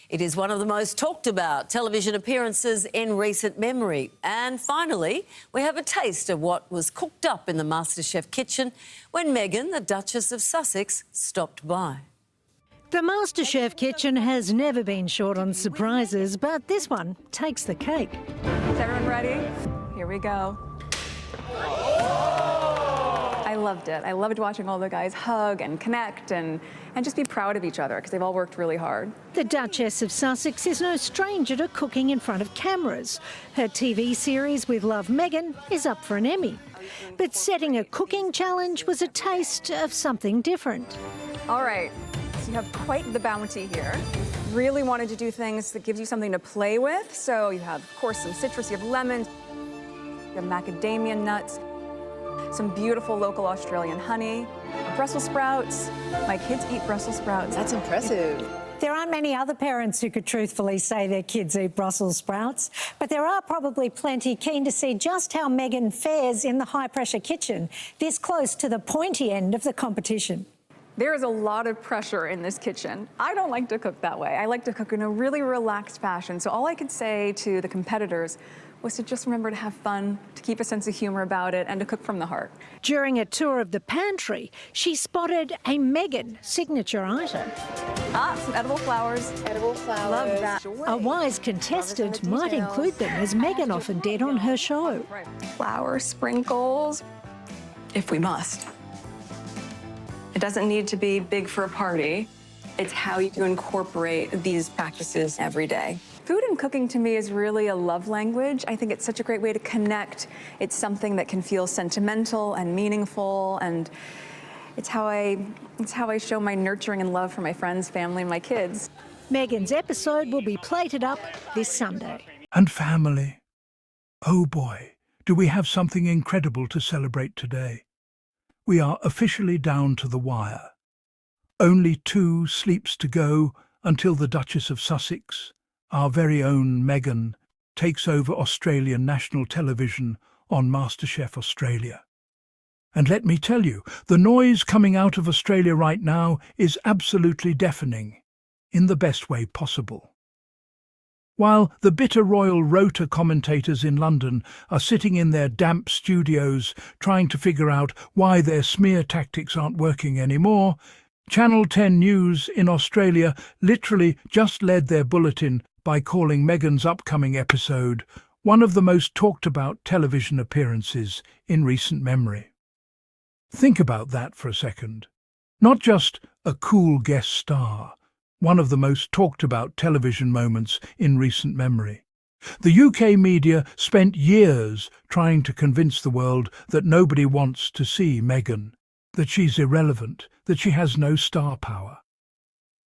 It is one of the most talked about television appearances in recent memory. And finally, we have a taste of what was cooked up in the MasterChef kitchen when Meghan, the Duchess of Sussex, stopped by. The MasterChef kitchen has never been short on surprises, but this one takes the cake. Is everyone ready? Here we go. I loved it. I loved watching all the guys hug and connect and just be proud of each other because they've all worked really hard. The Duchess of Sussex is no stranger to cooking in front of cameras. Her TV series with Love Meghan is up for an Emmy. But setting a cooking challenge was a taste of something different. All right, so you have quite the bounty here. Really wanted to do things that gives you something to play with. So you have, of course, some citrus, you have lemons, you have macadamia nuts, some beautiful local Australian honey, Brussels sprouts. My kids eat Brussels sprouts. That's impressive. There aren't many other parents who could truthfully say their kids eat Brussels sprouts, but there are probably plenty keen to see just how Meghan fares in the high-pressure kitchen, this close to the pointy end of the competition. There is a lot of pressure in this kitchen. I don't like to cook that way. I like to cook in a really relaxed fashion. So all I could say to the competitors was to just remember to have fun, to keep a sense of humor about it, and to cook from the heart. During a tour of the pantry, she spotted a Meghan signature item. Some edible flowers. Edible flowers. Love that. A wise contestant might include them, as Meghan often did on her show. Flower sprinkles, if we must. It doesn't need to be big for a party. It's how you incorporate these practices every day. Food and cooking to me is really a love language. I think it's such a great way to connect. It's something that can feel sentimental and meaningful, and it's how I show my nurturing and love for my friends, family, and my kids. Meghan's episode will be plated up this Sunday. And family. Oh boy, do we have something incredible to celebrate today. We are officially down to the wire. Only 2 sleeps to go until the Duchess of Sussex, our very own Meghan, takes over Australian national television on MasterChef Australia. And let me tell you, the noise coming out of Australia right now is absolutely deafening, in the best way possible. While the bitter royal rota commentators in London are sitting in their damp studios trying to figure out why their smear tactics aren't working anymore, Channel 10 News in Australia literally just led their bulletin by calling Meghan's upcoming episode one of the most talked about television appearances in recent memory. Think about that for a second. Not just a cool guest star, one of the most talked about television moments in recent memory. The UK media spent years trying to convince the world that nobody wants to see Meghan, that she's irrelevant, that she has no star power.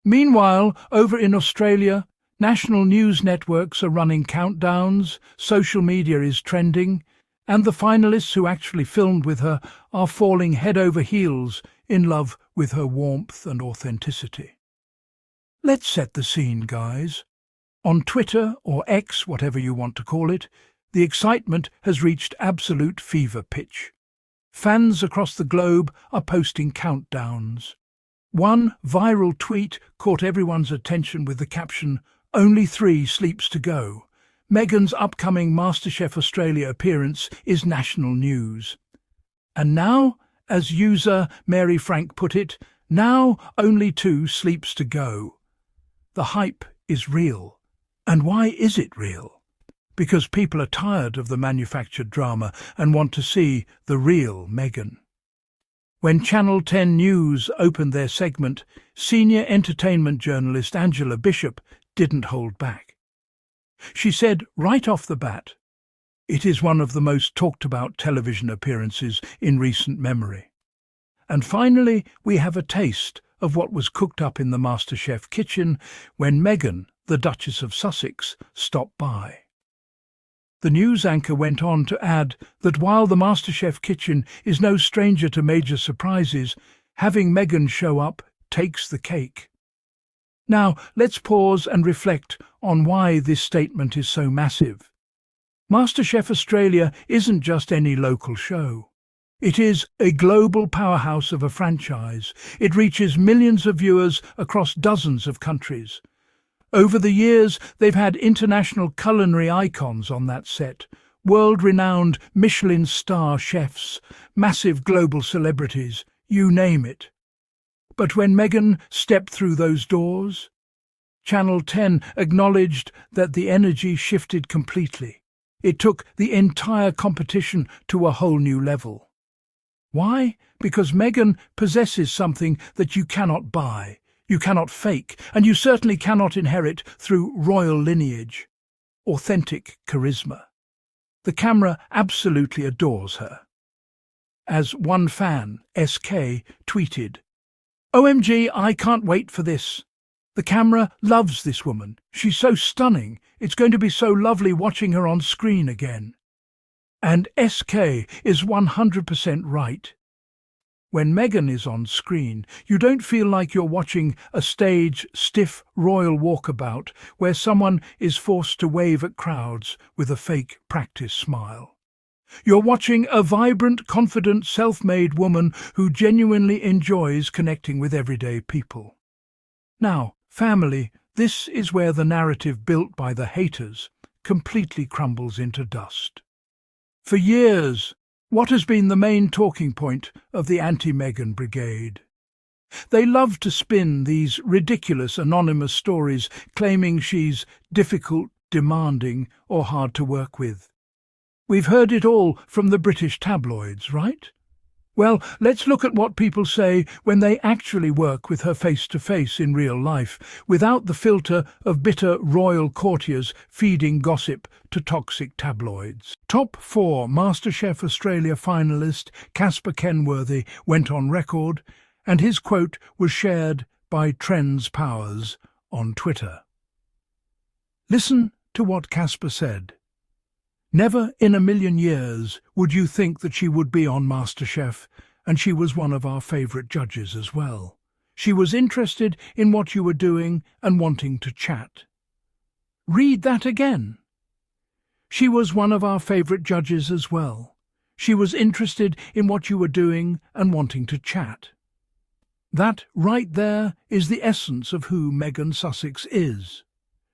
Meanwhile, over in Australia, national news networks are running countdowns, social media is trending, and the finalists who actually filmed with her are falling head over heels in love with her warmth and authenticity. Let's set the scene, guys. On Twitter, or X, whatever you want to call it, the excitement has reached absolute fever pitch. Fans across the globe are posting countdowns. One viral tweet caught everyone's attention with the caption, "Only 3 sleeps to go. Meghan's upcoming MasterChef Australia appearance is national news." And now, as user Mary Frank put it, now only 2 sleeps to go. The hype is real. And why is it real? Because people are tired of the manufactured drama and want to see the real Meghan. When Channel 10 News opened their segment, senior entertainment journalist Angela Bishop didn't hold back. She said right off the bat, "It is one of the most talked about television appearances in recent memory." And finally, we have a taste of what was cooked up in the MasterChef kitchen when Meghan, the Duchess of Sussex, stopped by. The news anchor went on to add that while the MasterChef kitchen is no stranger to major surprises, having Meghan show up takes the cake. Now, let's pause and reflect on why this statement is so massive. MasterChef Australia isn't just any local show. It is a global powerhouse of a franchise. It reaches millions of viewers across dozens of countries. Over the years, they've had international culinary icons on that set, world-renowned Michelin star chefs, massive global celebrities, you name it. But when Meghan stepped through those doors, Channel 10 acknowledged that the energy shifted completely. It took the entire competition to a whole new level. Why? Because Meghan possesses something that you cannot buy, you cannot fake, and you certainly cannot inherit through royal lineage. Authentic charisma. The camera absolutely adores her. As one fan, SK, tweeted, "OMG, I can't wait for this. The camera loves this woman. She's so stunning. It's going to be so lovely watching her on screen again." And SK is 100% right. When Meghan is on screen, you don't feel like you're watching a stage, stiff royal walkabout where someone is forced to wave at crowds with a fake practice smile. You're watching a vibrant, confident, self-made woman who genuinely enjoys connecting with everyday people. Now, family, this is where the narrative built by the haters completely crumbles into dust. For years, what has been the main talking point of the anti-Meghan brigade? They love to spin these ridiculous anonymous stories claiming she's difficult, demanding, or hard to work with. We've heard it all from the British tabloids, right? Well, let's look at what people say when they actually work with her face-to-face in real life, without the filter of bitter royal courtiers feeding gossip to toxic tabloids. Top 4 MasterChef Australia finalist Casper Kenworthy went on record, and his quote was shared by Trends Powers on Twitter. Listen to what Casper said. "Never in a million years would you think that she would be on MasterChef, and she was one of our favourite judges as well. She was interested in what you were doing and wanting to chat." Read that again. She was one of our favourite judges as well. She was interested in what you were doing and wanting to chat. That right there is the essence of who Meghan Sussex is.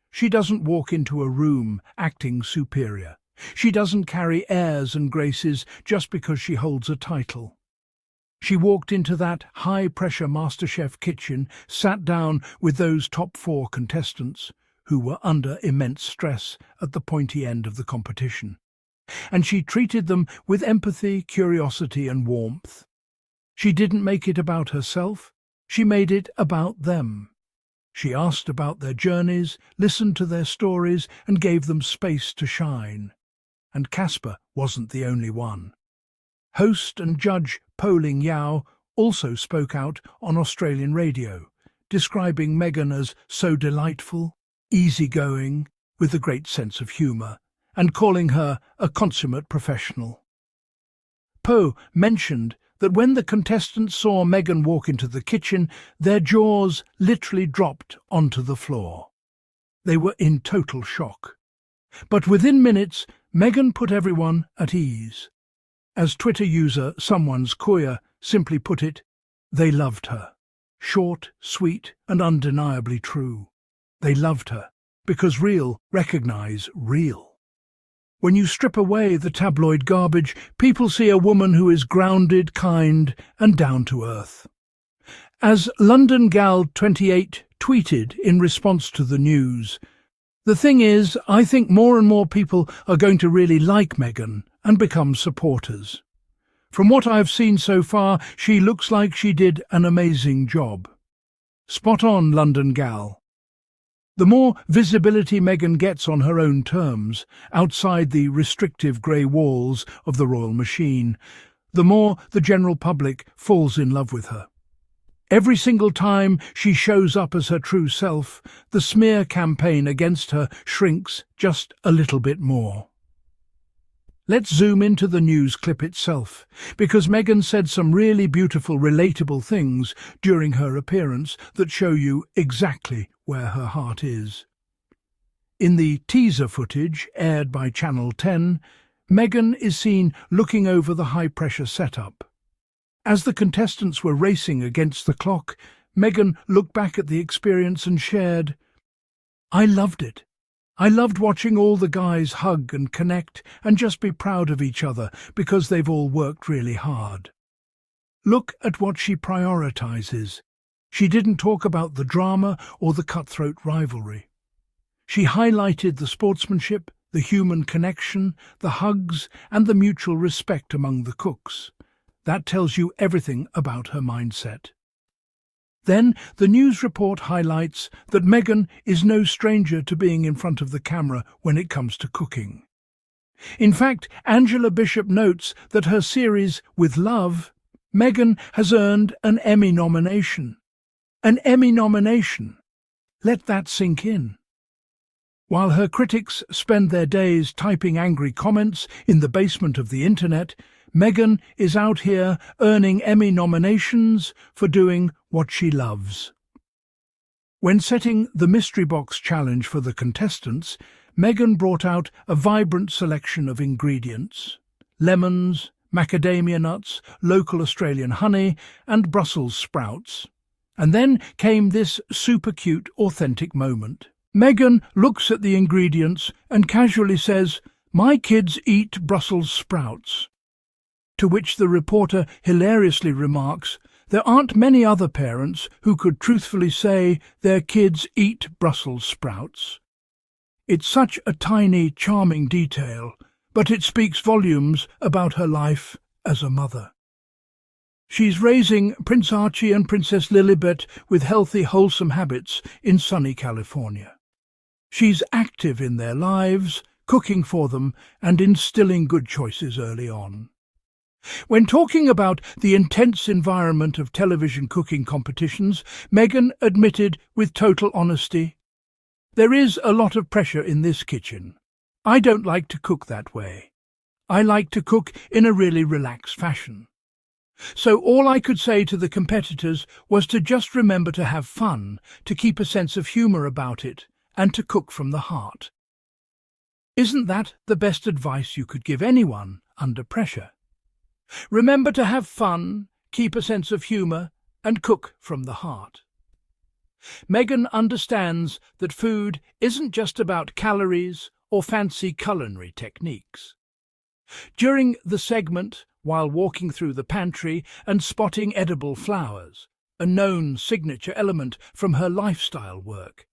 She doesn't walk into a room acting superior. She doesn't carry airs and graces just because she holds a title. She walked into that high-pressure MasterChef kitchen, sat down with those top 4 contestants, who were under immense stress at the pointy end of the competition. And she treated them with empathy, curiosity, and warmth. She didn't make it about herself, she made it about them. She asked about their journeys, listened to their stories, and gave them space to shine. And Casper wasn't the only one. Host and judge Poling Yao also spoke out on Australian radio, describing Meghan as so delightful, easygoing, with a great sense of humour, and calling her a consummate professional. Po mentioned that when the contestants saw Meghan walk into the kitchen, their jaws literally dropped onto the floor. They were in total shock. But within minutes, Meghan put everyone at ease. As Twitter user Someone's Koya simply put it, they loved her. Short, sweet, and undeniably true. They loved her, because real recognise real. When you strip away the tabloid garbage, people see a woman who is grounded, kind, and down to earth. As London Gal 28 tweeted in response to the news, "The thing is, I think more and more people are going to really like Meghan and become supporters. From what I've seen so far, she looks like she did an amazing job." Spot on, London Gal. The more visibility Meghan gets on her own terms, outside the restrictive grey walls of the royal machine, the more the general public falls in love with her. Every single time she shows up as her true self, the smear campaign against her shrinks just a little bit more. Let's zoom into the news clip itself, because Meghan said some really beautiful, relatable things during her appearance that show you exactly where her heart is. In the teaser footage aired by Channel 10, Meghan is seen looking over the high-pressure setup. As the contestants were racing against the clock, Meghan looked back at the experience and shared, I loved it. I loved watching all the guys hug and connect and just be proud of each other because they've all worked really hard. Look at what she prioritizes. She didn't talk about the drama or the cutthroat rivalry. She highlighted the sportsmanship, the human connection, the hugs, and the mutual respect among the cooks. That tells you everything about her mindset. Then the news report highlights that Meghan is no stranger to being in front of the camera when it comes to cooking. In fact, Angela Bishop notes that her series With Love, Meghan has earned an Emmy nomination. An Emmy nomination. Let that sink in. While her critics spend their days typing angry comments in the basement of the internet, Meghan is out here earning Emmy nominations for doing what she loves. When setting the Mystery Box challenge for the contestants, Meghan brought out a vibrant selection of ingredients: lemons, macadamia nuts, local Australian honey, and Brussels sprouts. And then came this super cute, authentic moment. Meghan looks at the ingredients and casually says, "My kids eat Brussels sprouts." To which the reporter hilariously remarks, "There aren't many other parents who could truthfully say their kids eat Brussels sprouts." It's such a tiny, charming detail, but it speaks volumes about her life as a mother. She's raising Prince Archie and Princess Lilibet with healthy, wholesome habits in sunny California. She's active in their lives, cooking for them and instilling good choices early on. When talking about the intense environment of television cooking competitions, Meghan admitted with total honesty, "There is a lot of pressure in this kitchen. I don't like to cook that way. I like to cook in a really relaxed fashion. So all I could say to the competitors was to just remember to have fun, to keep a sense of humour about it, and to cook from the heart." Isn't that the best advice you could give anyone under pressure? Remember to have fun, keep a sense of humour, and cook from the heart. Meghan understands that food isn't just about calories or fancy culinary techniques. During the segment, while walking through the pantry and spotting edible flowers, a known signature element from her lifestyle work,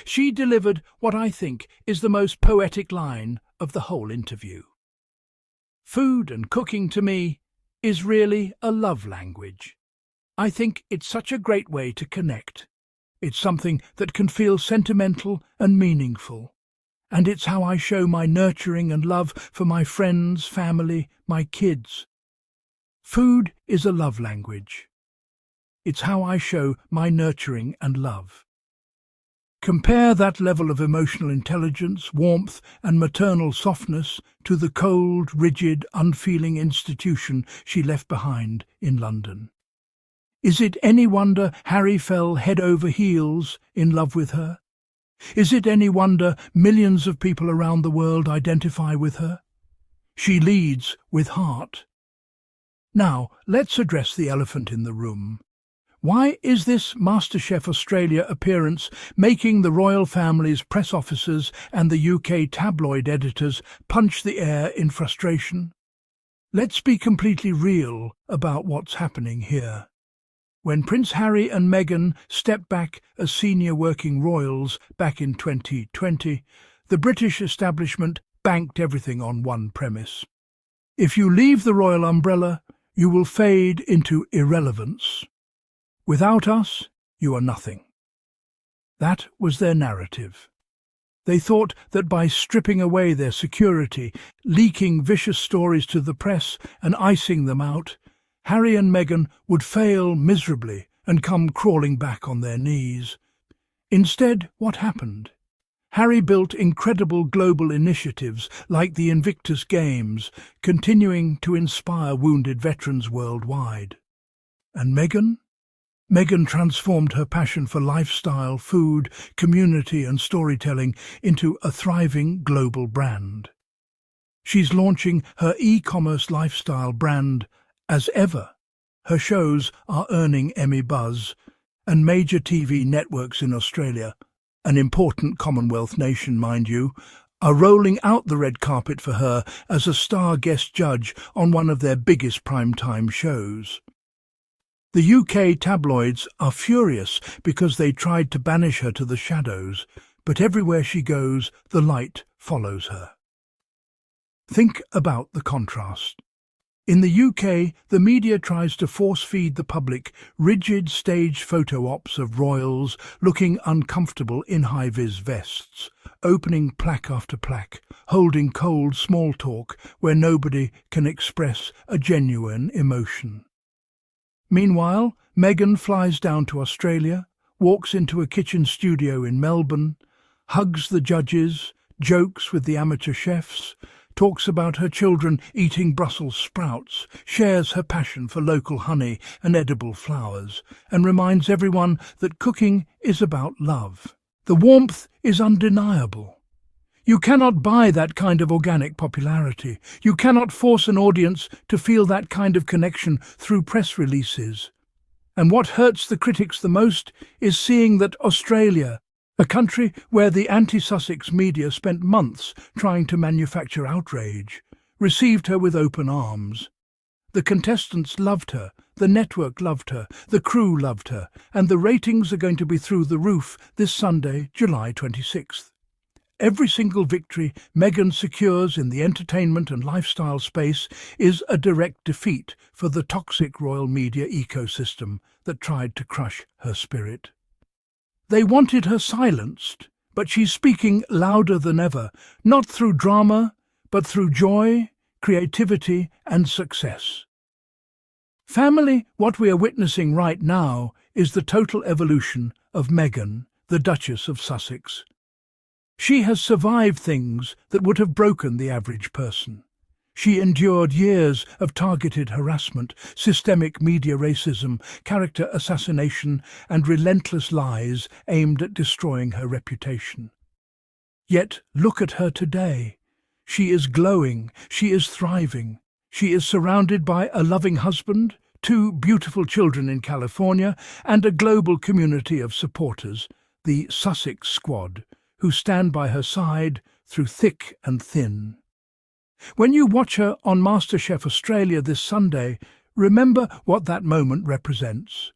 she delivered what I think is the most poetic line of the whole interview. "Food and cooking to me is really a love language. I think it's such a great way to connect. It's something that can feel sentimental and meaningful. And it's how I show my nurturing and love for my friends, family, my kids. Food is a love language. It's how I show my nurturing and love." Compare that level of emotional intelligence, warmth and maternal softness to the cold, rigid, unfeeling institution she left behind in London. Is it any wonder Harry fell head over heels in love with her? Is it any wonder millions of people around the world identify with her? She leads with heart. Now, let's address the elephant in the room. Why is this MasterChef Australia appearance making the royal family's press officers and the UK tabloid editors punch the air in frustration? Let's be completely real about what's happening here. When Prince Harry and Meghan stepped back as senior working royals back in 2020, the British establishment banked everything on one premise. If you leave the royal umbrella, you will fade into irrelevance. Without us, you are nothing. That was their narrative. They thought that by stripping away their security, leaking vicious stories to the press and icing them out, Harry and Meghan would fail miserably and come crawling back on their knees. Instead, what happened? Harry built incredible global initiatives like the Invictus Games, continuing to inspire wounded veterans worldwide. And Meghan? Meghan transformed her passion for lifestyle, food, community and storytelling into a thriving global brand. She's launching her e-commerce lifestyle brand as ever. Her shows are earning Emmy buzz, and major TV networks in Australia an important Commonwealth nation, mind you, are rolling out the red carpet for her as a star guest judge on one of their biggest primetime shows. The UK tabloids are furious because they tried to banish her to the shadows, but everywhere she goes, the light follows her. Think about the contrast. In the UK, the media tries to force-feed the public rigid stage photo ops of royals looking uncomfortable in high-vis vests, opening plaque after plaque, holding cold small talk where nobody can express a genuine emotion. Meanwhile, Meghan flies down to Australia, walks into a kitchen studio in Melbourne, hugs the judges, jokes with the amateur chefs, talks about her children eating Brussels sprouts, shares her passion for local honey and edible flowers, and reminds everyone that cooking is about love. The warmth is undeniable. You cannot buy that kind of organic popularity. You cannot force an audience to feel that kind of connection through press releases. And what hurts the critics the most is seeing that Australia, a country where the anti-Sussex media spent months trying to manufacture outrage, received her with open arms. The contestants loved her, the network loved her, the crew loved her, and the ratings are going to be through the roof this Sunday, July 26th. Every single victory Meghan secures in the entertainment and lifestyle space is a direct defeat for the toxic royal media ecosystem that tried to crush her spirit. They wanted her silenced, but she's speaking louder than ever, not through drama, but through joy, creativity, and success. Family, what we are witnessing right now is the total evolution of Meghan, the Duchess of Sussex. She has survived things that would have broken the average person. She endured years of targeted harassment, systemic media racism, character assassination, and relentless lies aimed at destroying her reputation. Yet look at her today. She is glowing, she is thriving. She is surrounded by a loving husband, 2 beautiful children in California, and a global community of supporters, the Sussex Squad, who stand by her side through thick and thin. When you watch her on MasterChef Australia this Sunday, remember what that moment represents.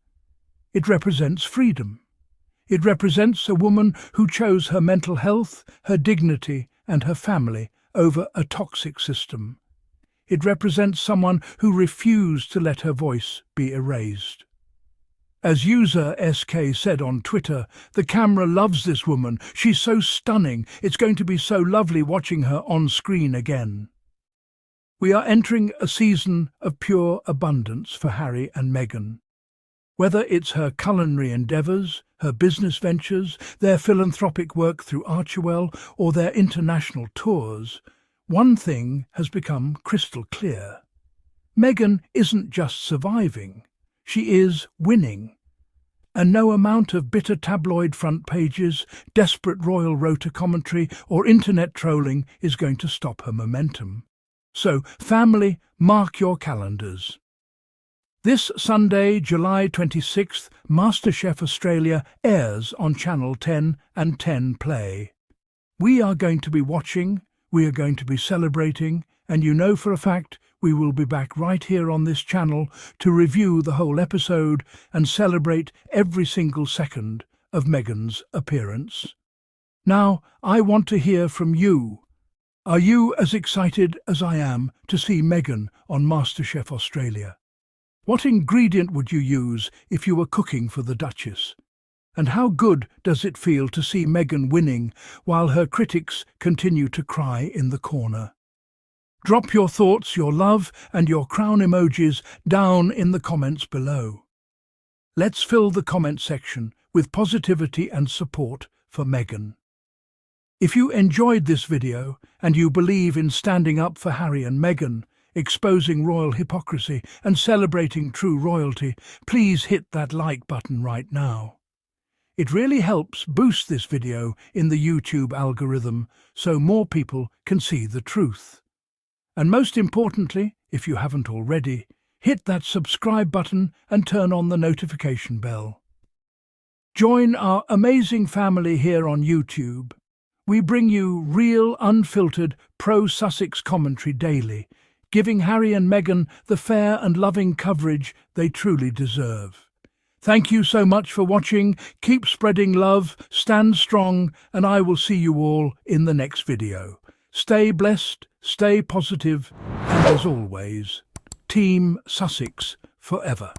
It represents freedom. It represents a woman who chose her mental health, her dignity, and her family over a toxic system. It represents someone who refused to let her voice be erased. As user SK said on Twitter, "The camera loves this woman. She's so stunning. It's going to be so lovely watching her on screen again." We are entering a season of pure abundance for Harry and Meghan. Whether it's her culinary endeavours, her business ventures, their philanthropic work through Archewell, or their international tours, one thing has become crystal clear. Meghan isn't just surviving. She is winning. And no amount of bitter tabloid front pages, desperate royal rota commentary, or internet trolling is going to stop her momentum. So, family, mark your calendars. This Sunday, July 26th, MasterChef Australia airs on Channel 10 and 10 Play. We are going to be watching, we are going to be celebrating, and you know for a fact we will be back right here on this channel to review the whole episode and celebrate every single second of Meghan's appearance. Now, I want to hear from you. Are you as excited as I am to see Meghan on MasterChef Australia? What ingredient would you use if you were cooking for the Duchess? And how good does it feel to see Meghan winning while her critics continue to cry in the corner? Drop your thoughts, your love, and your crown emojis down in the comments below. Let's fill the comment section with positivity and support for Meghan. If you enjoyed this video and you believe in standing up for Harry and Meghan, exposing royal hypocrisy and celebrating true royalty, please hit that like button right now. It really helps boost this video in the YouTube algorithm so more people can see the truth. And most importantly, if you haven't already, hit that subscribe button and turn on the notification bell. Join our amazing family here on YouTube. We bring you real, unfiltered, pro-Sussex commentary daily, giving Harry and Meghan the fair and loving coverage they truly deserve. Thank you so much for watching. Keep spreading love, stand strong, and I will see you all in the next video. Stay blessed, stay positive, and as always, Team Sussex forever.